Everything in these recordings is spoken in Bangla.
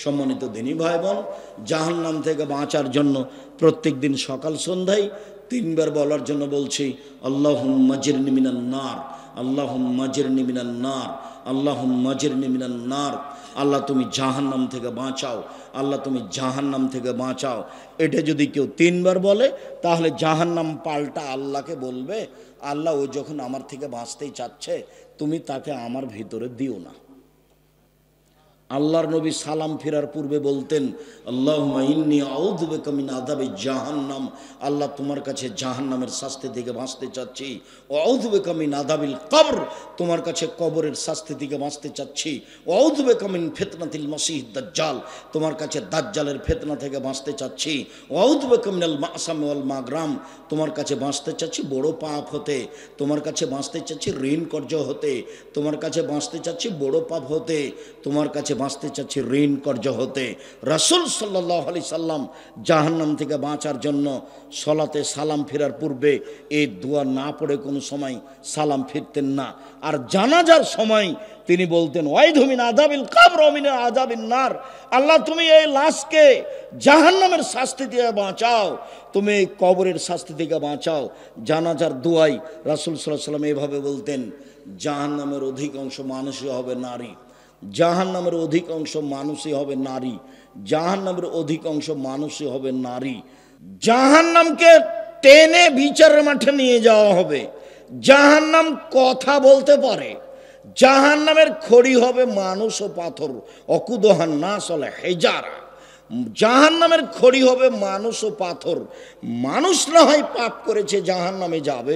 সম্মানিত দিনী ভাই বোন, জাহান্নাম থেকে বাঁচার জন্য প্রত্যেক দিন সকাল সন্ধ্যায় 3 বার বলার জন্য বলছি, আল্লাহুম্মা জিরনি মিনান নার, আল্লাহুম্মা জিরনি মিনান নার, আল্লাহুম্মা জিরনি মিনান নার। আল্লাহ তুমি জাহান্নাম থেকে বাঁচাও, আল্লাহ তুমি জাহান্নাম থেকে বাঁচাও। এটা যদি কেউ 3 বার বলে তাহলে জাহান্নাম পাল্টা আল্লাহকে বলবে, আল্লাহ ও যখন আমার থেকে বাঁচতেই চাচ্ছে তুমি তাকে আমার ভিতরে দিও না। আল্লাহর নবী সালাম ফেরার পূর্বে বলতেন, আল্লাহুম্মা ইন্নী আউযু বিকা মিন আযাবি জাহান্নাম, আল্লাহ তোমার কাছে জাহান্নামের শাস্তি থেকে বাঁচতে চাচ্ছি। ওয়া আউযু বিকা মিন আযাবিল কবর, তোমার কাছে কবরের শাস্তি থেকে বাঁচতে চাচ্ছি। ওয়া আউযু বিকা মিন ফিতনাতিল মাসিহিদ দাজ্জাল, তোমার কাছে দাজ্জালের ফিতনা থেকে বাঁচতে চাচ্ছি। ওয়া আউযু বিকা মিনাল মা'সাম ওয়াল মাগরাম, তোমার কাছে বাঁচতে চাচ্ছি বড় পাপ হতে, তোমার কাছে বাঁচতে চাচ্ছি ঋণ কর্জ হতে, তোমার কাছে বাঁচতে চাচ্ছি বড় পাপ হতে, তোমার কাছে বাঁচতে চাচ্ছি ঋণ কর্জ হতে। রাসূল সাল্লাল্লাহু আলাইহি সাল্লাম জাহান্নাম থেকে বাঁচার জন্য সলাতে সালাম ফেরার পূর্বে এই দোয়া না পড়ে কোনো সময় সালাম ফিরতেন না। আর জানাজার সময় তিনি বলতেন, ওয়াইধু মিন আযাবিল কবর ওয়া মিন আযাবিন নার, আল্লাহ তুমি এই লাশকে জাহান্নামের শাস্তি থেকে বাঁচাও, তুমি এই কবরের শাস্তি থেকে বাঁচাও। জানাজার দোয়াই রাসূল সাল্লাল্লাহু আলাইহি সাল্লাম এভাবে বলতেন, জাহান্নামের অধিকাংশ মানুষই হবে নারী, জাহান্নামের অধিকাংশ মানুষই হবে নারী, জাহান্নামের অধিকাংশ মানুষই হবে নারী। জাহান্নামকে টেনে বিচারের মাঠে নিয়ে যাওয়া হবে। জাহান্নাম কথা বলতে পারে। জাহান্নামের খড়ি হবে মানুষ ও পাথর, অকুদহান নাস ওয়াল হিজারা, জাহান্নামের খড়ি হবে মানুষ ও পাথর। মানুষ না হয় পাপ করেছে জাহান্নামে যাবে,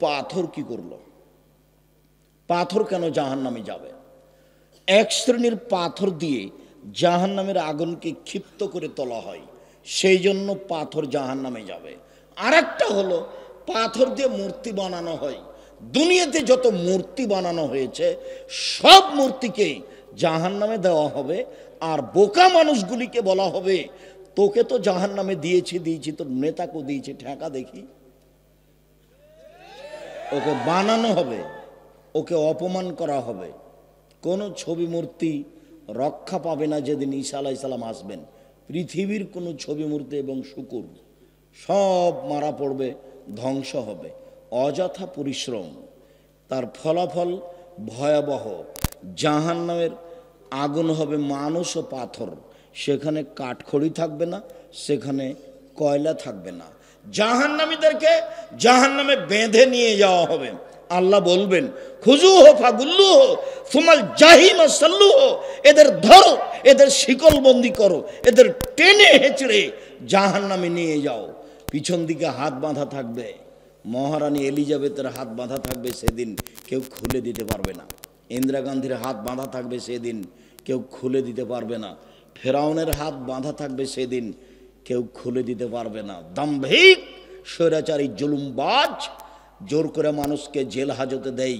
পাথর কি করলো? পাথর কেন জাহান্নামে যাবে? এক শ্রেণীর পাথর দিয়ে জাহান্নামের আগুনকে ক্ষিপ্ত করে তোলা হয়, সেই জন্য পাথর জাহান্নামে যাবে। আর একটা হলো পাথর দিয়ে মূর্তি বানানো হয়। দুনিয়াতে যত মূর্তি বানানো হয়েছে সব মূর্তিকেই জাহান্নামে দেওয়া হবে। আর বোকা মানুষগুলিকে বলা হবে, তোকে তো জাহান্নামে দিয়েছি, তোর নেতাকে দিয়েছি, ঠেকা দেখি। ওকে বানানো হবে, ওকে অপমান করা হবে। কোনো ছবি মূর্তি রক্ষা পাবে না যেদিন ঈসা আলাইহিস সালাম আসবেন। পৃথিবীর কোনো ছবি মূর্তি এবং শূকর সব মারা পড়বে, ধ্বংস হবে। অযথা পরিশ্রম, তার ফলাফল ভয়াবহ। জাহান্নামের আগুন হবে মানুষ ও পাথর, সেখানে কাঠখড়ি থাকবে না, সেখানে কয়লা থাকবে না। জাহান্নামীদেরকে জাহান্নামে বেঁধে নিয়ে যাওয়া হবে। আল্লাহ বলবেন, খুজুহু ফাগুল্লুহু সুমাল জাহিমা সাল্লুহু, এদের ধরো, এদের শিকলবন্দি করো, এদের টেনে হেঁচড়ে জাহান্নামে নিয়ে যাও। পিছন দিকে হাত বাঁধা থাকবে, মহারানী এলিজাবেথের হাত বাঁধা থাকবে, সেদিন কেউ খুলে দিতে পারবে না। ইন্দিরা গান্ধীর হাত বাঁধা থাকবে, সেদিন কেউ খুলে দিতে পারবে না। ফেরাউনের হাত বাঁধা থাকবে, সেদিন কেউ খুলে দিতে পারবে না। দাম্ভিক স্বৈরাচারী জুলুমবাজ জোর করে মানুষকে জেল হাজতে দেয়,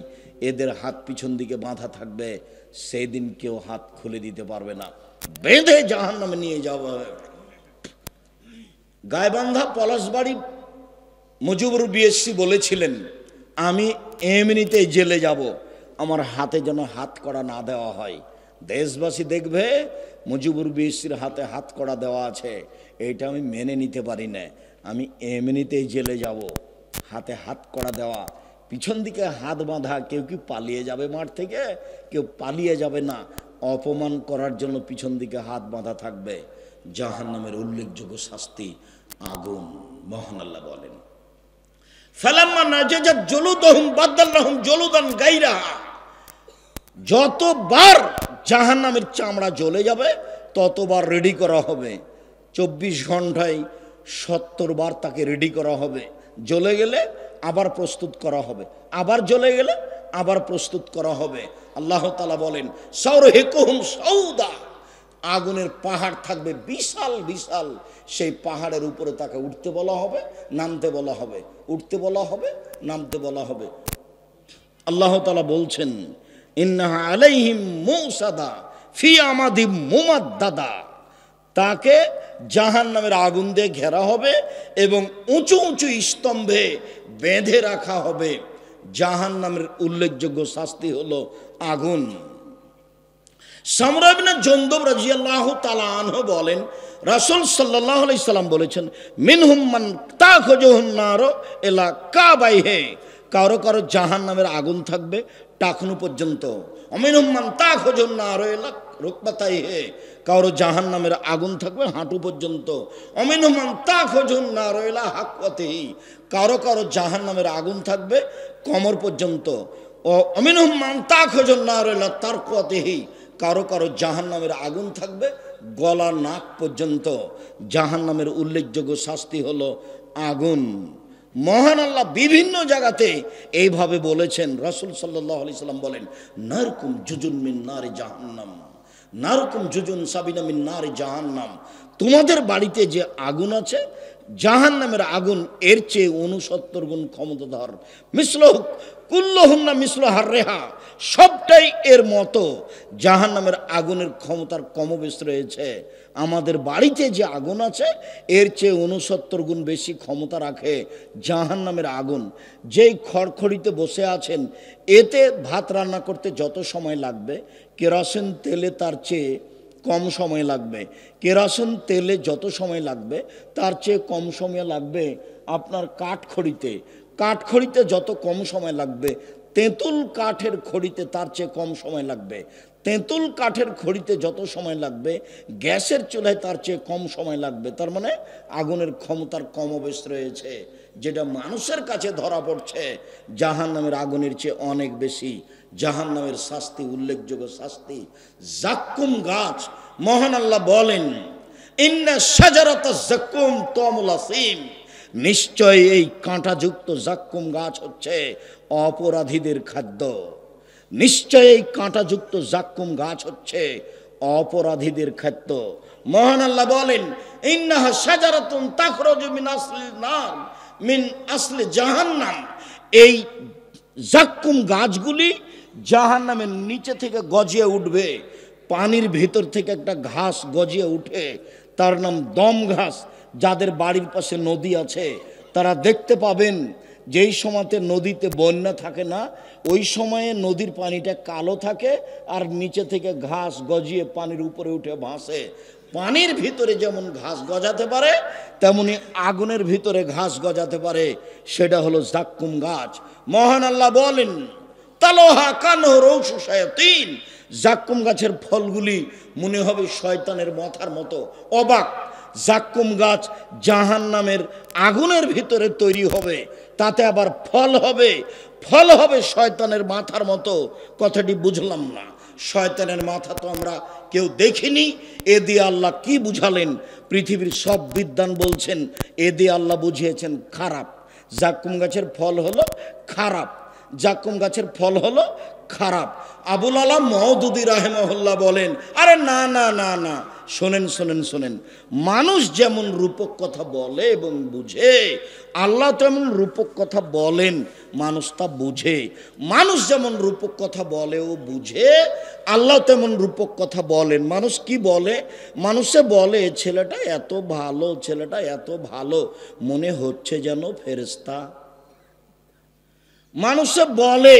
এদের হাত পিছন দিকে বাঁধা থাকবে, সেই দিন কেউ হাত খুলে দিতে পারবে না। বেঁধে জাহান্নামে নিয়ে যাওয়া হবে। গাইবান্ধা পলাশবাড়ি মুজিবুর বিএসসি বলেছিলেন, আমি এমনিতেই জেলে যাব, আমার হাতে যেন হাত কড়া না দেওয়া হয়। দেশবাসী দেখবে মুজিবুর বিএসসির হাতে হাত কড়া দেওয়া আছে, এইটা আমি মেনে নিতে পারি না। আমি এমনিতেই জেলে যাব, হাতে হাত কড়া দেওয়া, পিছন দিকে হাত বাঁধা। কেউ কি পালিয়ে যাবে মাঠ থেকে? কেউ পালিয়ে যাবে না। অপমান করার জন্য পিছন দিকে হাত বাঁধা থাকবে। জাহান্নামের উল্লেখযোগ্য শাস্তি আগুন। মহান আল্লাহ বলেন, ফালাম্মা নাজাজাত জুলুদুহুম বাদদালনাহুম জুলুদান গায়রাহা, যতবার জাহান্নামের চামড়া জ্বলে যাবে ততবার রেডি করা হবে। 24 ঘন্টায় 70 বার তাকে রেডি করা হবে। জ্বলে গেলে আবার প্রস্তুত করা হবে, আবার জ্বলে গেলে আবার প্রস্তুত করা হবে। আল্লাহ তাআলা বলেন, সাউরহিকুহুম সাউদা, আগুনের পাহাড় থাকবে বিশাল বিশাল। সেই পাহাড়ের উপরে তাকে উঠতে বলা হবে, নামতে বলা হবে, উঠতে বলা হবে, নামতে বলা হবে। আল্লাহ তাআলা বলছেন, ইন্নাহা আলাইহিম মুসাদা ফি আমাদিম মুমাদ্দাদা, তাকে জাহান্নামের আগুন দিয়ে ঘেরা হবে এবং উঁচু উঁচু স্তম্ভে বেঁধে রাখা হবে। জাহান্নামের উল্লেখযোগ্য শাস্তি হলো আগুন। সামরা ইবনে জুনদুব রাদিয়াল্লাহু তাআলা আনহু বলেন, রাসূল সাল্লাল্লাহু আলাইহি সাল্লাম বলেছেন, মিনহুম মান তাখুজুহুন নার ইলা কাবাইহি, কারো কারো জাহান্নামের আগুন থাকবে টাকনু পর্যন্ত। অমিনহুম মান তাখুজুহুন নার ইলা রুকবাতাইহি, কারো জাহান্নামের আগুন থাকবে হাঁটু পর্যন্ত। অমিনহুম মান তাখুজুহুন নার ইলা হাকওয়াতিহি, কারো কারো জাহান্নামের আগুন থাকবে কোমর পর্যন্ত। ও অমিনহুম মান তাখুজুহুন নার ইলা তারকুয়াতিহি, কারো কারো জাহান্নামের আগুন থাকবে গলা নাক পর্যন্ত। জাহান্নামের উল্লেখযোগ্য শাস্তি হলো আগুন। মহান আল্লাহ বিভিন্ন জায়গাতে এইভাবে বলেছেন। রাসূল সাল্লাল্লাহু আলাইহি সাল্লাম বলেন, নারকুম জুজুন মিন নারি জাহান্নাম, নারকুম জুজুন সাবিনা মিন নারি জাহান্নাম, তোমাদের বাড়িতে যে আগুন আছে জাহান্নামের আগুন এর চেয়ে 69 গুণ ক্ষমতাধর। মিসলুহু কুল্লুহুন্না মিসলু হাররিহা, সবটাই এর মতো। জাহান্নামের আগুনের ক্ষমতার কমবেশ রয়েছে। আমাদের বাড়িতে যে আগুন আছে এর চেয়ে 69 গুণ বেশি ক্ষমতা রাখে জাহান্নামের আগুন। যেই খড়খড়িতে বসে আছেন, এতে ভাত রান্না করতে যত সময় লাগবে কেরোসিন তেলে তার চেয়ে কম সময় লাগবে। কেরোসিন তেলে যত সময় লাগবে তার চেয়ে কম সময় লাগবে আপনার কাঠখড়িতে। কাঠখড়িতে যত কম সময় লাগবে তেঁতুল কাঠের খড়িতে তার চেয়ে কম সময় লাগবে। তেঁতুল কাঠের খড়িতে যত সময় লাগবে গ্যাসের চুলায় তার চেয়ে কম সময় লাগবে। তার মানে আগুনের ক্ষমতার কমবেশ রয়েছে, যেটা মানুষের কাছে ধরা পড়ছে জাহান্নামের আগুনের চেয়ে অনেক বেশি। জাহান্নামের শাস্তি, উল্লেখযোগ্য শাস্তি জাক্কুম গাছ। মহান আল্লাহ বলেন, ইন্না শাজারাতা জাক্কুম তুমুল আসিম, নিশ্চয় এই কাঁটাযুক্ত জাক্কুম গাছ হচ্ছে অপরাধীদের খাদ্য। নিশ্চয় এই কাঁটাযুক্ত জাক্কুম গাছ হচ্ছে অপরাধীদের খাদ্য। মহান আল্লাহ বলেন, ইন্নাহা শাজারাতুন তাখরুজু মিন আসলিন নার মিন আসলি জাহান্নাম, এই জাক্কুম গাছগুলি জাহান্নামের নিচে থেকে গজিয়ে উঠবে। পানির ভিতর থেকে একটা ঘাস গজিয়ে উঠে, তার নাম দম ঘাস। যাদের বাড়ির পাশে নদী আছে তারা দেখতে পাবেন, যেই সময়তে নদীতে বন্যা থাকে না ওই সময়ে নদীর পানিটা কালো থাকে আর নিচে থেকে ঘাস গজিয়ে পানির উপরে উঠে ভাসে। পানির ভিতরে যেমন ঘাস গজাতে পারে তেমনি আগুনের ভিতরে ঘাস গজাতে পারে, সেটা হলো জাক্কুম গাছ। মহান আল্লাহ বলেন, তালোহা কানহু রৌসু শায়াতিন, জাক্কুম গাছের ফলগুলি মনে হবে শয়তানের মাথার মতো। অবাক! জাক্কুম গাছ জাহান্নামের আগুনের ভিতরে তৈরি হবে, তাতে আবার ফল হবে, ফল হবে শয়তানের মাথার মতো। কথাটি বুঝলাম না। শয়তানের মাথা তো আমরা কেউ দেখিনি। এ দিয়ে আল্লাহ কি বুঝালেন? পৃথিবীর সব বিদ্বান বলছেন এ দিয়ে আল্লাহ বুঝিয়েছেন খারাপ। জাক্কুম গাছের ফল হলো খারাপ, জাক্কুম গাছের ফল হলো খারাপ। আবুল আলাম মওদুদি রাহিমাহুল্লাহ বলেন, আরে না না না না, শোনেন শোনেন শোনেন, মানুষ যেমন রূপক কথা বলে এবং বুঝে, আল্লাহ তেমন রূপক কথা বলেন, মানুষ তা বুঝে। মানুষ যেমন রূপক কথা বলে ও বুঝে, আল্লাহ তেমন রূপক কথা বলেন। মানুষ কি বলে? মানুষে বলে ছেলেটা এত ভালো, ছেলেটা এত ভালো, মনে হচ্ছে যেন ফেরেশতা। মানুষে বলে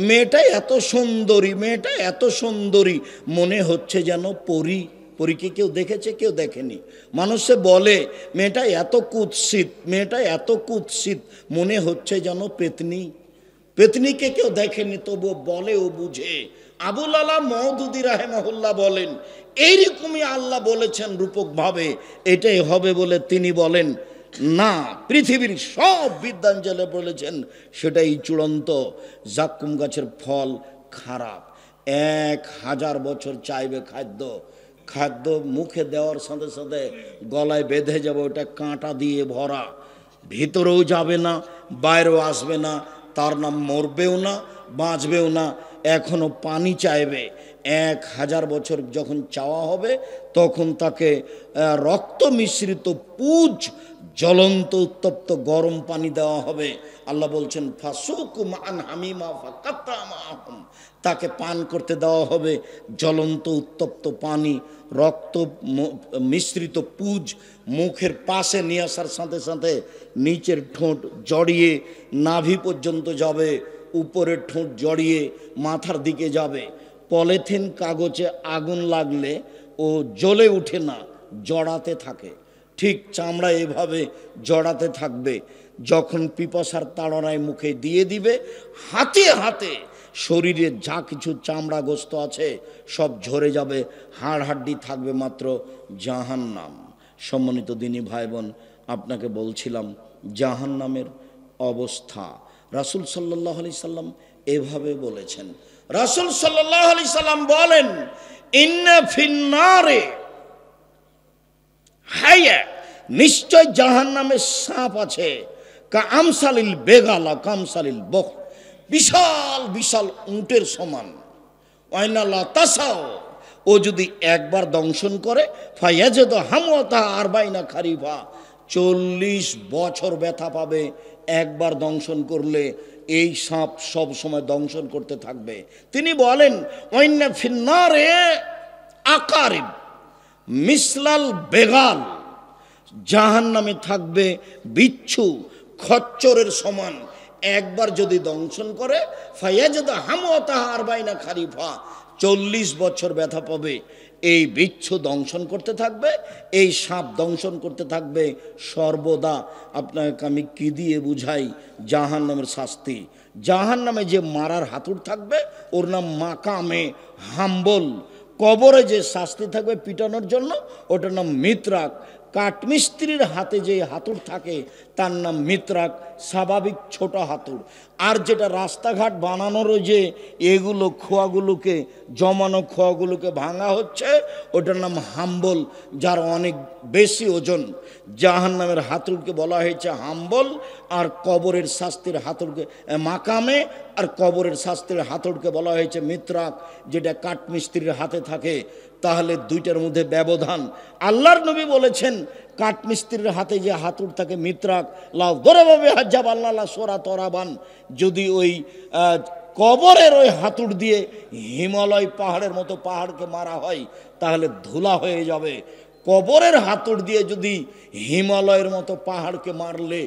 মেয়েটা এত সুন্দরী, মেয়েটা এত সুন্দরী, মনে হচ্ছে যেন পরী। পরীকে কেউ দেখেছে? কেউ দেখেনি। মানুষে বলে মেয়েটা এত কুৎসিত, মেয়েটা এত কুৎসিত, মনে হচ্ছে যেন পেতনি। পেতনিকে কেউ দেখেনি, তবু বলে ও বুঝে। আবুল আলাম মওদুদি রাহিমাহুল্লাহ বলেন, এইরকমই আল্লাহ বলেছেন রূপকভাবে, এটাই হবে বলে তিনি বলেন না। পৃথিবীর সব বিদ্বান জেলে বলেছেন সেটাই চূড়ান্ত। জাক্কুম গাছের ফল খারাপ। 1000 বছর চাইবে খাদ্য, খাদ্য মুখে দেওয়ার সাথে সাথে গলায় বেঁধে যাবে, ওটা কাঁটা দিয়ে ভরা, ভিতরেও যাবে না বাইরেও আসবে না, তার নাম মরবেও না বাঁচবেও না, এখনো পানি চাইবে। 1000 বছর যখন চাওয়া হবে তখন তাকে রক্ত মিশ্রিত পুজ, জ্বলন্ত উত্তপ্ত গরম পানি দেওয়া হবে। আল্লাহ বলছেন ফাসুকুম আন হামিমা ফাকাত্তামাহুম, তাকে পান করতে দেওয়া হবে জ্বলন্ত উত্তপ্ত পানি, রক্ত মিশ্রিত পুজ মুখের পাশে নিয়ে আসার সাথে সাথে নিচের ঠোঁট জড়িয়ে নাভি পর্যন্ত যাবে, উপরের ঠোঁট জড়িয়ে মাথার দিকে যাবে। পলিথিন কাগজে আগুন লাগলে ও জ্বলে ওঠে না, জড়াতে থাকে। ঠিক চামড়া এভাবে জড়াতে থাকবে। যখন পিপাসার তাড়নায় মুখে দিয়ে দিবে, হাতে হাতে শরীরে যা কিছু চামড়া গোস্ত আছে সব ঝরে যাবে, হাড় হাড্ডি থাকবে মাত্র জাহান্নাম। সম্মানিত দিনী ভাই বোন, আপনাকে বলছিলাম জাহান্নামের অবস্থা। রাসূল সাল্লাল্লাহু আলাইহি সাল্লাম এভাবে বলেছেন। রাসূল সাল্লাল্লাহু আলাইহি সাল্লাম বলেন, ইন্না ফিন্নারে হায়া, নিশ্চয় জাহান্নামে সাপ আছে, কামসালিল বেগালা কামসালিল বখ, বিশাল বিশাল উটের সমান। ওয়াইনালা তাসাও, ও যদি একবার দংশন করে, ফায়াজেদ হামওয়াতা আরবাইনা খারিফা, 40 বছর ব্যথা পাবে একবার দংশন করলে। এই সাপ সব সময় দংশন করতে থাকবে। তিনি বলেন, ওয়াইন্না ফিন্নারে আকারিব মিসলাল বেগাল, জাহান্নামে থাকবে বিচ্ছু খচ্চরের সমান। একবার যদি দংশন করে, ফায়াজেদ হামওয়াতা আরবাইনা খারিফা, 40 বছর ব্যথা পাবে। এই বিচ্ছু দংশন করতে থাকবে, এই সাপ দংশন করতে থাকবে সর্বদা। আপনাকে আমি কি দিয়ে বুঝাই জাহান্নামের শাস্তি? জাহান্নামে যে মারার হাতুড় থাকবে ওর নাম মাকামে হাম্বল। কবরে যে শাস্তি থাকবে পিটানোর জন্য ওটার নাম মিত্রাক। কাঠমিস্ত্রির হাতে যে হাতুড় থাকে তার নাম মিত্রাক, স্বাভাবিক ছোট হাতুড়। আর যেটা রাস্তাঘাট বানানোর যে এগুলো খোয়াগুলোকে জমানো খোয়াগুলোকে ভাঙা হচ্ছে ওটার নাম হাম্বল, যার অনেক বেশি ওজন। জাহান্নামের হাতুড়কে বলা হয়েছে হাম্বল, আর কবরের শাস্তির হাতুড়কে মাকামে, আর কবরের শাস্তির হাতুড়কে বলা হয়েছে মিত্রাক, যেটা কাঠমিস্ত্রির হাতে থাকে। তাহলে দুইটার মধ্যে ব্যবধান। আল্লাহর নবী বলেছেন, কাঠমিস্ত্রির হাতে যে হাতুড় থাকে মিত্রাক, লাউ দরাবে হাজ্জাব আল্লাহ সোরা তরাবান, যদি ওই কবরের ওই হাতুড় দিয়ে হিমালয় পাহাড়ের মতো পাহাড়কে মারা হয় তাহলে ধুলা হয়ে যাবে। কবরের হাতুড় দিয়ে যদি হিমালয়ের মতো পাহাড়কে মারলে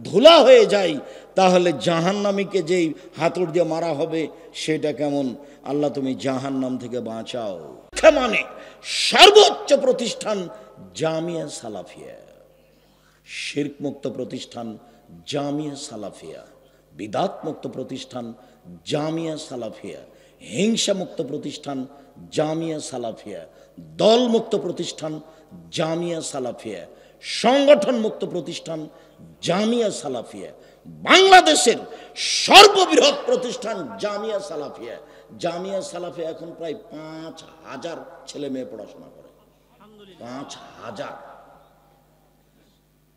ধুলা হয়ে যায়, তাহলে জাহান্নামীকে যেই হাতুড় দিয়ে মারা হবে সেটা কেমন? আল্লাহ তুমি জাহান্নাম থেকে বাঁচাও। মানে সর্বোচ্চ প্রতিষ্ঠান জামিয়া সালাফিয়া, শিরক মুক্ত প্রতিষ্ঠান জামিয়া সালাফিয়া, বিদাত মুক্ত প্রতিষ্ঠান জামিয়া সালাফিয়া, হিংসা মুক্ত প্রতিষ্ঠান জামিয়া সালাফিয়া, দল মুক্ত প্রতিষ্ঠান জামিয়া সালাফিয়া, সংগঠন মুক্ত প্রতিষ্ঠান জামিয়া সালাফিয়া, বাংলাদেশের সর্ববৃহৎ প্রতিষ্ঠান জামিয়া সালাফিয়া। জামিয়া সালাফিয়া এখন প্রায় 5000 ছেলে মেয়ে পড়াশোনা করে। 5000।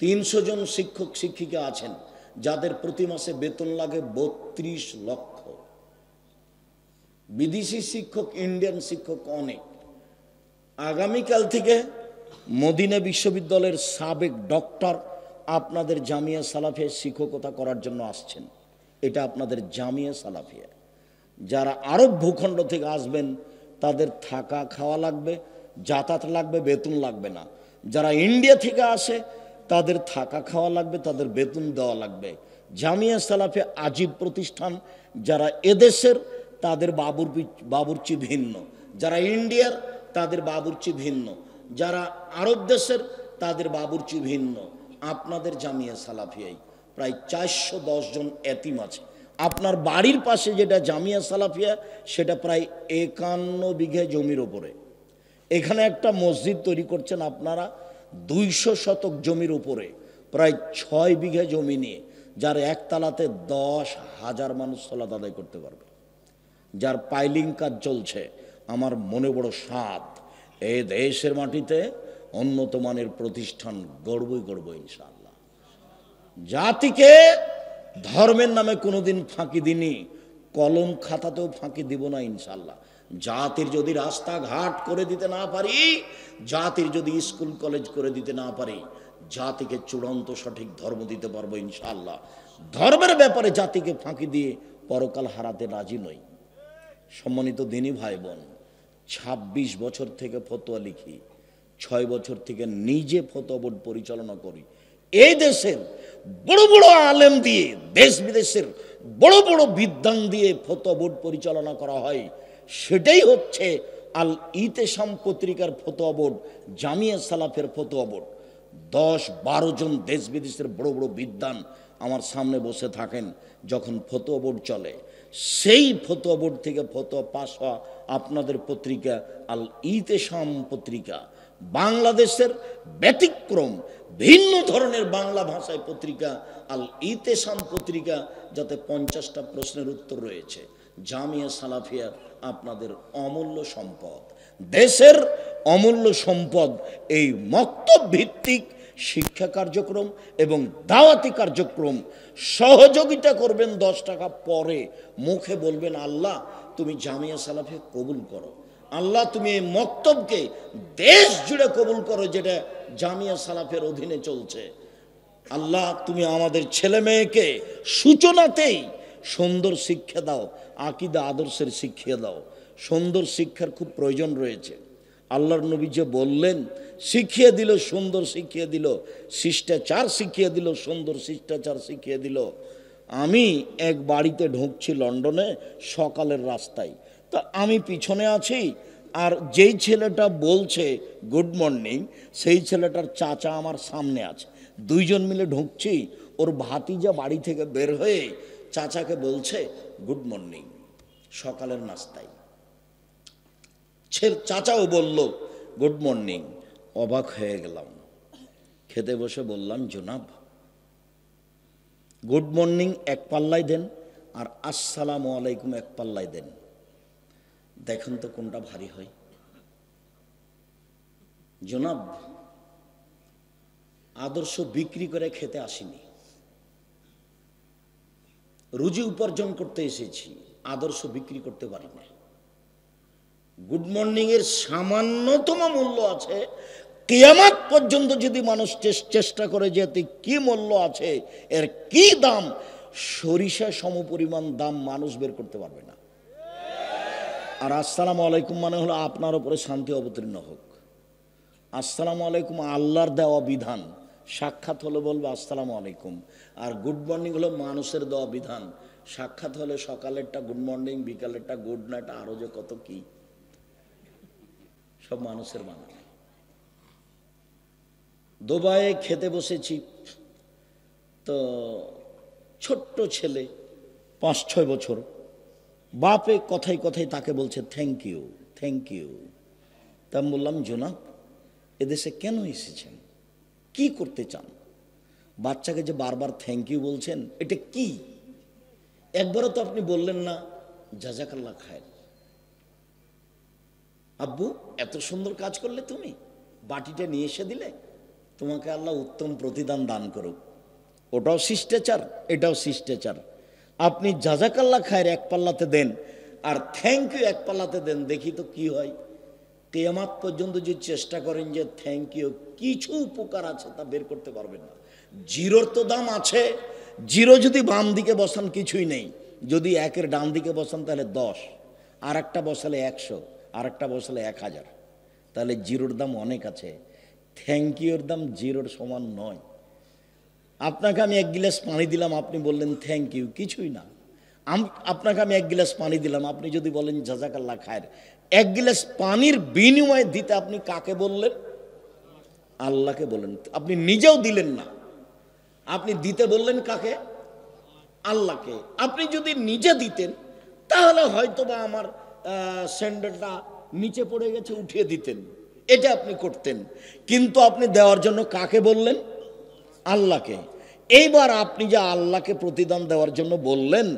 300 জন শিক্ষক শিক্ষিকা আছেন যাদের প্রতি মাসে বেতন লাগে 32 লক্ষ। বিদেশি শিক্ষক, ইন্ডিয়ান শিক্ষক অনেক। আগামীকাল থেকে মদিনা বিশ্ববিদ্যালয়ের সাবেক ডক্টর আপনাদের জামিয়া সালাফিয়া শিক্ষকতা করার জন্য আসছেন। এটা আপনাদের জামিয়া সালাফিয়া। যারা আরব ভূখণ্ড থেকে আসবেন তাদের থাকা খাওয়া লাগবে, যাতায়াত লাগবে, বেতন লাগবে না। যারা ইন্ডিয়া থেকে আসে তাদের থাকা খাওয়া লাগবে, তাদের বেতন দেওয়া লাগবে। জামিয়া সালাফিয়া আজীব প্রতিষ্ঠান। যারা এদেশের তাদের বাবুর্চি ভিন্ন, যারা ইন্ডিয়ার তাদের বাবুর্চি ভিন্ন, যারা আরব দেশের তাদের বাবুর্চি ভিন্ন। আপনাদের জামিয়া সালাফিয়ায় প্রায় 410 জন এতিম আছে। আপনার বাড়ির পাশে যেটা জামিয়া সালাফিয়া সেটা প্রায় 51 বিঘা জমির ওপরে। এখানে একটা মসজিদ তৈরি করছেন আপনারা 200 শতক জমির উপরে, প্রায় 6 বিঘা জমি নিয়ে, যার একতলাতে 10,000 মানুষ সালাত আদায় করতে পারবে, যার পাইলিং কাজ চলছে। আমার মনে বড় সাধ, এই দেশের মাটিতে উন্নত মানের প্রতিষ্ঠান গড়বই গড়ব ইনশাআল্লাহ। জাতিকে ধর্মের নামে কোনোদিন ফাঁকি দিনি, কলম খাতাতেও ফাঁকি দিব না ইনশাআল্লাহ। জাতির যদি রাস্তাঘাট করে দিতে না পারি, জাতির যদি স্কুল কলেজ করে দিতে না পারি, জাতিকে চূড়ান্ত সঠিক ধর্ম দিতে পারবো ইনশাআল্লাহ। ধর্মের ব্যাপারে জাতিকে ফাঁকি দিয়ে পরকাল হারাতে রাজি নই। সম্মানিত দিনী ভাই বোন, 26 বছর থেকে ফতোয়া লিখি, 6 বছর থেকে নিজে ফতোয়া বোর্ড পরিচালনা করি। এই দেশের বড় বড় আলেম দিয়ে, দেশ বিদেশের বড় বড় বিদ্বান দিয়ে ফতোয়া বোর্ড পরিচালনা করা হয়। সেটাই হচ্ছে আল ইতেসাম পত্রিকার ফতোয়া বোর্ড, জামিয়া সালাফের ফতোয়া বোর্ড। 10-12 জন দেশ বিদেশের বড় বড় বিদ্বান আমার সামনে বসে থাকেন যখন ফতোয়া বোর্ড চলে। সেই ফতোয়া বোর্ড থেকে ফতোয়া পাস হওয়া আপনাদের পত্রিকা আল ইতেসাম পত্রিকা, বাংলাদেশের ব্যতিক্রম ভিন্ন ধরনের বাংলা ভাষায় পত্রিকা আল ইতেসাম পত্রিকা, যাতে 50টা প্রশ্নের উত্তর রয়েছে। জামিয়া সালাফিয়া আপনাদের অমূল্য সম্পদ, দেশের অমূল্য সম্পদ। এই মক্তব ভিত্তিক শিক্ষা কার্যক্রম এবং দাওয়াতি কার্যক্রম সহযোগিতা করবেন 10 টাকা পরে, মুখে বলবেন আল্লাহ তুমি জামিয়া সালাফিয়া কবুল করো, আল্লাহ তুমি এই মক্তবকে দেশ জুড়ে কবুল করো যেটা জামিয়া সালাফের অধীনে চলছে। আল্লাহ তুমি আমাদের ছেলে মেয়েকে সূচনাতেই সুন্দর শিক্ষা দাও, আকীদা আদর্শের শিক্ষা দাও। সুন্দর শিক্ষার খুব প্রয়োজন রয়েছে। আল্লাহর নবী যে বললেন, শিখিয়ে দিল, সুন্দর শিখিয়ে দিল, শিষ্টাচার শিখিয়ে দিল, সুন্দর শিষ্টাচার শিখিয়ে দিল। আমি এক বাড়িতে ঢুকছি লন্ডনে সকালের রাস্তায়, তা আমি পিছনে আছি, আর যেই ছেলেটা বলছে গুড মর্নিং সেই ছেলেটার চাচা আমার সামনে আছে। দুইজন মিলে ঢুকছি, ওর ভাতিজা বাড়ি থেকে বের হয়ে চাচাকে বলছে গুড মর্নিং সকালের নাস্তায়। চাচাও বলল গুড মর্নিং। অবাক হয়ে গেলাম, খেতে বসে বললাম জনাব গুড মর্নিং এক পাল্লায় দেন আর আসসালামু আলাইকুম এক পাল্লায় দেন, দেখুন তো কোনটা ভারী হয়। জনাব আদর্শ বিক্রি করে খেতে আসিনি, রুজি উপার্জন করতে এসেছি, আদর্শ বিক্রি করতে পারি না। গুড মর্নিং এর সামান্যতম মূল্য আছে, কিয়ামত পর্যন্ত যদি মানুষ চেষ্টা করে যে কি মূল্য আছে, এর কি দাম, সরিষা সমপরিমাণ দাম মানুষ বের করতে পারবে না। আর আসসালামু আলাইকুম মানে হলো আপনার উপরে শান্তি অবতীর্ণ হোক। আসসালামু আলাইকুম আল্লাহর দেওয়া বিধান, সাক্ষাৎ হলে বলবে আসসালামু আলাইকুম। আর গুড মর্নিং হলো মানুষের দেওয়া বিধান, সাক্ষাৎ হলে সকালেরটা গুড মর্নিং, বিকালেরটা গুড নাইট, আরো যে কত কি সব মানুষের বানানো। দুবাইয়ে খেতে বসেছি, তো ছোট্ট ছেলে 5-6 বছর, বাপে কথায় কথায় তাকে বলছে থ্যাংক ইউ থ্যাংক ইউ। তা আমি বললাম জনাব এদেশে কেন এসেছেন, কি করতে চান? বাচ্চাকে যে বারবার থ্যাংক ইউ বলছেন এটা কি? একবারও তো আপনি বললেন না জাযাকাল্লাহ খায়ের, আব্বু এত সুন্দর কাজ করলে, তুমি বাটিটা নিয়ে এসে দিলে, তোমাকে আল্লাহ উত্তম প্রতিদান দান করুক। ওটাও শিষ্টাচার, এটাও শিষ্টাচার। আপনি জাযাকাল্লাহ খায়ের এক পাল্লাতে দেন আর থ্যাংক ইউ এক পাল্লাতে দেন, দেখি তো কি হয়। কিয়ামত পর্যন্ত যে চেষ্টা করেন যে থ্যাংক ইউ কিছু উপকার আছে তা বের করতে পারবেন না। জিরোর তো দাম আছে, জিরো যদি বাম দিকে বসান কিছুই নেই, যদি একের ডান দিকে বসান তাহলে 10, আর একটা বসালে 100, আর একটা বসালে 1000, তাহলে জিরোর দাম অনেক আছে। থ্যাংক ইউর দাম জিরোর সমান নয়। আপনাকে আমি 1 গ্লাস পানি দিলাম, আপনি বললেন থ্যাংক ইউ, কিছুই না। আপনাকে আমি 1 গ্লাস পানি দিলাম, আপনি যদি বলেন জাযাকাল্লাহ খায়ের, 1 গ্লাস পানির বিনিময়ে দিতে আপনি কাকে বললেন? আল্লাহকে বললেন। আপনি নিজেও দিলেন না, আপনি দিতে বললেন কাকে? আল্লাহকে। আপনি যদি নিজে দিতেন তাহলে হয়তো বা আমার স্যান্ডেলটা নিচে পড়ে গেছে উঠিয়ে দিতেন, এটা আপনি করতেন। কিন্তু আপনি দেওয়ার জন্য কাকে বললেন? আল্লাহকে। এইবার আপনি যে আল্লাহকে প্রতিদান দেওয়ার জন্য বললেন,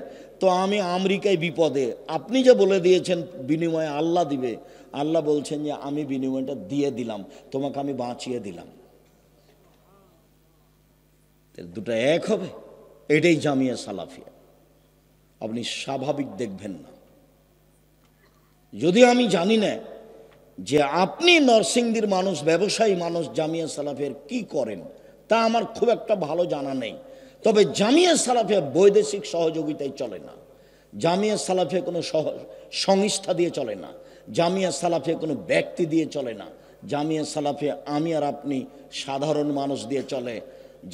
তো আমি আমেরিকায় বিপদে, আপনি যে বলে দিয়েছেন বিনিময়ে আল্লাহ দিবে, আল্লাহ বলছেন যে আমি বিনিময়টা দিয়ে দিলাম, তোমাকে আমি বাঁচিয়ে দিলাম। দুটো এক হবে? এটাই জামিয়া সালাফিয়া। আপনি স্বাভাবিক দেখবেন না। যদি আমি জানি না যে আপনি নরসিংদীর মানুষ, ব্যবসায়ী মানুষ, জামিয়া সালাফিয়ার কি করেন তা আমার খুব একটা ভালো জানা নেই। তবে জামিয়া সালাফিয়া বৈদেশিক সহযোগিতায় চলে না, জামিয়া সালাফিয়া কোনো সংস্থা দিয়ে চলে না, জামিয়া সালাফিয়া কোনো ব্যক্তি দিয়ে চলে না, জামিয়া সালাফিয়া আমি আর আপনি সাধারণ মানুষ দিয়ে চলে।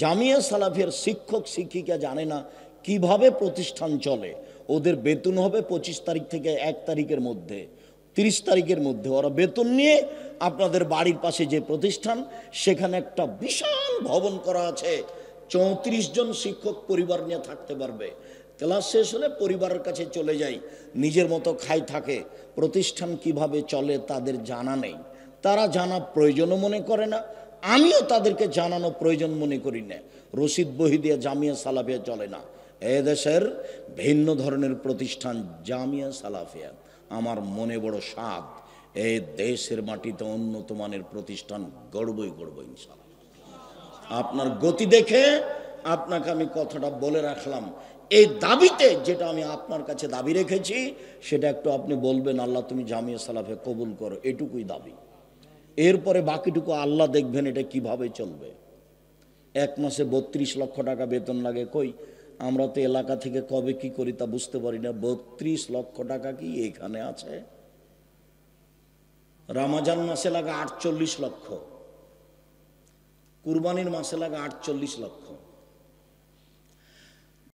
জামিয়া সালাফিয়ার শিক্ষক শিক্ষিকা জানে না কিভাবে প্রতিষ্ঠান চলে, ওদের বেতন হবে 25 তারিখ থেকে 1 তারিখের মধ্যে, 30 তারিখের মধ্যে ওরা বেতন নিয়ে আপনাদের বাড়ির পাশে যে প্রতিষ্ঠান সেখানে একটা বিশাল ভবন করা আছে, 34 জন শিক্ষক পরিবার নিয়ে থাকতে পারবে। ক্লাস শেষ হলে পরিবারের কাছে চলে যাই, নিজের মতো খাই থাকে। প্রতিষ্ঠান কিভাবে চলে তাদের জানা নেই, তারা জানা প্রয়োজনও মনে করে না, আমিও তাদেরকে জানানো প্রয়োজন মনে করি না। রশিদ বহি দিয়ে জামিয়া সালাফিয়া চলে না, এ দেশের ভিন্ন ধরনের প্রতিষ্ঠান জামিয়া সালাফিয়া। আমার মনে বড় স্বাদ, এই দেশের মাটিতে উন্নত মানের প্রতিষ্ঠান গড়বই গড়ব ইনশাআল্লাহ। আপনার গতি দেখে আপনাকে আমি কথাটা বলে রাখলাম। এই দাবিতে যেটা আমি আপনার কাছে দাবি রেখেছি সেটা একটু আপনি বলবেন, আল্লাহ তুমি জামিয়া সালাফে কবুল করো, এটুকুই দাবি। এরপরে বাকিটুকু আল্লাহ দেখবেন এটা কিভাবে চলবে। 1 মাসে 32 লক্ষ টাকা বেতন লাগে, কই আমরা তো এলাকা থেকে কবে কি করি তা বুঝতে পারি না। 32 লক্ষ টাকা কি এখানে আছে? রমজান মাসে লাগে 48 লক্ষ, কুরবানির মাসে লাগে 48 লক্ষ।